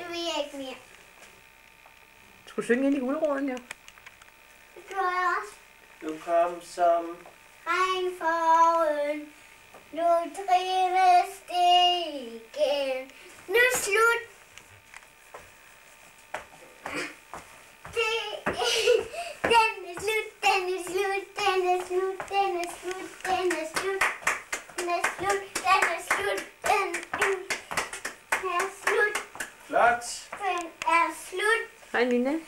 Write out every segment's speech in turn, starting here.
Det vil jeg ikke mere. Du skulle synge ind i guleroden, jo. Det gjorde jeg også. Du kom som Regnforåren, nu trives det igen. Nu slut. Den er slut, den er slut, den er slut, den er slut, den er slut. Den er slut, den er slut, den er slut. flot. Den er slut. Hej, Nina. Den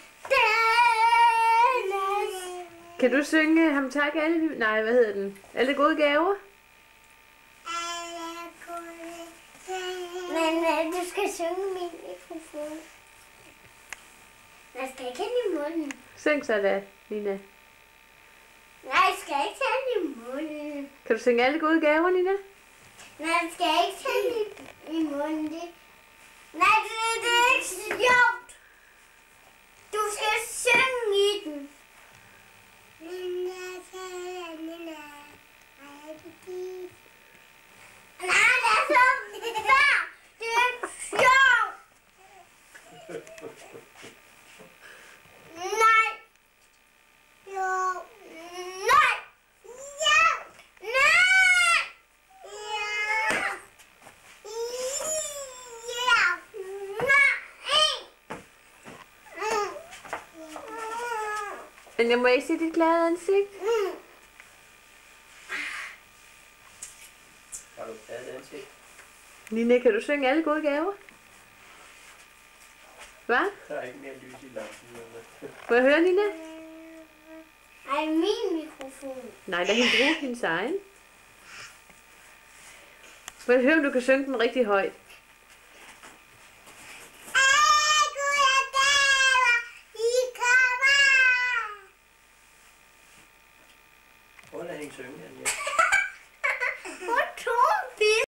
er slut. Kan du synge ham tak alle... Nej, hvad hedder den? Alle gode gaver? Men du skal synge min mikrofon. Jeg skal ikke have den i munden. Syng så da, Nina. Nej, jeg skal ikke have den i munden. Kan du synge alle gode gaver, Nina? Nej, jeg skal ikke have den i munden. Nej, det er ikke sjovt. Du skal synge i den. Nej, det er så svært. Det er ikke sjovt. Nej. Jo. Nej. Ja. Nej. Ja. Ja. Nej. Men jeg må ikke se dit glade ansigt. Har du taget den til? Nina, kan du synge alle gode gaver? Hvad? Der er ikke mere lys i lampen. Må jeg høre, Nina? Ej, min mikrofon. Nej, lad hende bruge hendes egen. Må jeg høre, om du kan synge den rigtig højt? Prøv at lade hende synge, Anja. Hvor tror